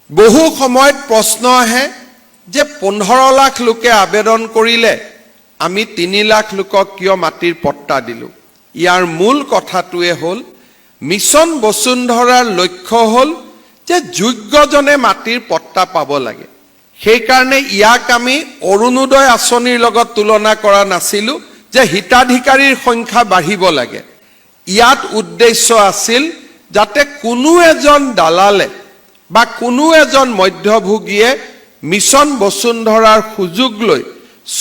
বহু সময়ত প্ৰশ্ন আহে যে 15 লাখ লোকে আবেদন কৰিলে আমি 3 লাখ লোকক কিয় মাটিৰ পট্টা দিলো। ইয়াৰ মূল কথাটোৱে হ'ল মিছন বসুন্ধৰাৰ লক্ষ্য হ'ল যে যোগ্যজনে মাটিৰ পট্টা পাব লাগে। সেই কাৰণে ইয়াক আমি অৰুণোদয় আঁচনিৰ লগত তুলনা কৰা নাছিলো যে হিতাধিকাৰীৰ সংখ্যা বাঢ়িব লাগে। ইয়াত উদ্দেশ্য আছিল যাতে কোনো এজন দালালে বা কোনো এজন মধ্যভোগীয়ে মিছন বসুন্ধৰাৰ সুযোগ লৈ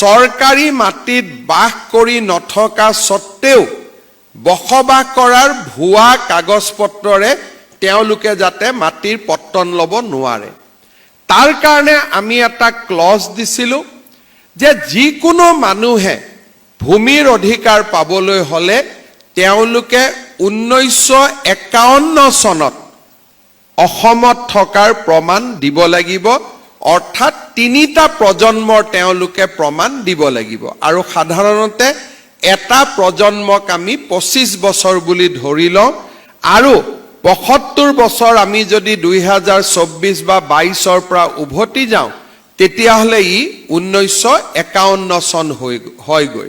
চৰকাৰী মাটিত বাস কৰি নথকা সত্ত্বেও বসবাস কৰাৰ ভুৱা কাগজ পত্ৰৰে তেওঁলোকে যাতে মাটিৰ পট্টন ল'ব নোৱাৰে। তাৰ কাৰণে আমি এটা ক্লজ দিছিলো যে যিকোনো মানুহে ভূমিৰ অধিকাৰ পাবলৈ হলে তেওঁলোকে 1951 চনত অসমত থকাৰ প্ৰমাণ দিব লাগিব, অৰ্থাৎ 3টা প্ৰজন্মৰ তেওঁলোকে প্ৰমাণ দিব লাগিব। আৰু সাধাৰণতে এটা প্ৰজন্মক আমি 25 বছৰ বুলি ধৰি লওঁ আৰু 75 বছৰ আমি যদি 2024 বা 22ৰ পৰা উভতি যাওঁ তেতিয়াহ'লে ই 1951 চন হয়গৈ।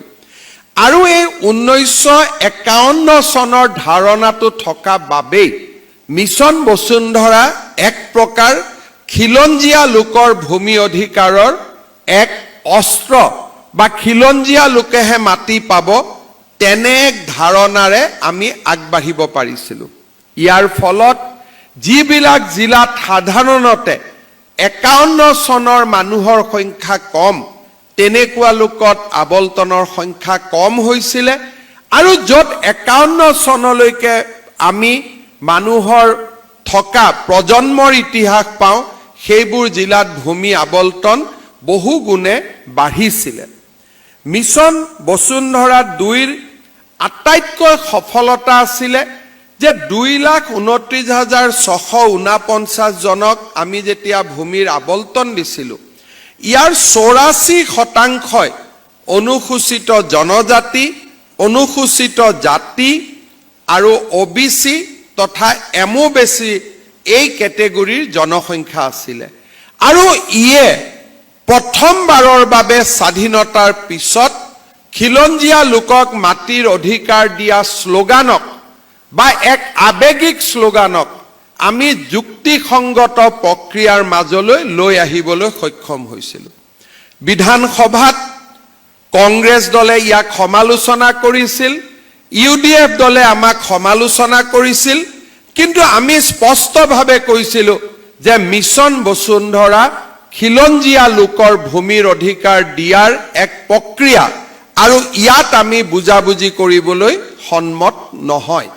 আৰু এই 1951 চনৰ ধাৰণাটো থকা বাবেই মিছন বসুন্ধৰা এক প্ৰকাৰ খিলঞ্জীয়া লোকৰ ভূমি অধিকাৰৰ এক অস্ত্ৰ বা খিলঞ্জীয়া লোকেহে মাটি পাব তেনে এক ধাৰণাৰে আমি আগবাঢ়িব পাৰিছিলো। ইয়াৰ ফলত যিবিলাক জিলাত সাধাৰণতে 51 চনৰ মানুহৰ সংখ্যা কম তেনেকুৱা লোকত আবলটনৰ সংখ্যা কম হৈছিলে আৰু য'ত 51 চনলৈকে আমি মানুহৰ থকা প্ৰজন্মৰ ইতিহাস পাওঁ সেইবোৰ জিলাত ভূমি আবলটন বহু গুণে বাঢ়িছিলে। মিছন বসুন্ধৰা 2ৰ আটাইতকৈ সফলতা আছিলে যে 2,29,649 জনক আমি যেতিয়া ভূমিৰ আবলটন দিছিলো ইয়াৰ 84% অনুসূচিত জনজাতি, অনুসূচিত জাতি আৰু OBC তথা MOBC এই কেটেগৰীৰ জনসংখ্যা আছিলে। আৰু ইয়ে প্ৰথমবাৰৰ বাবে স্বাধীনতাৰ পিছত খিলঞ্জীয়া লোকক মাটিৰ অধিকাৰ দিয়া শ্লোগানক বা এক আৱেগিক শ্লোগানক আমি যুক্তিসংগত প্ৰক্ৰিয়াৰ মাজলৈ লৈ আহিবলৈ সক্ষম হৈছিলোঁ। বিধানসভাত কংগ্ৰেছ দলে ইয়াক সমালোচনা কৰিছিল, UDF দলে আমাক সমালোচনা কৰিছিল, কিন্তু আমি স্পষ্টভাৱে কৈছিলোঁ যে মিছন বসুন্ধৰা খিলঞ্জীয়া লোকৰ ভূমিৰ অধিকাৰ দিয়াৰ এক প্ৰক্ৰিয়া আৰু ইয়াত আমি বুজাবুজি কৰিবলৈ সন্মত নহয়।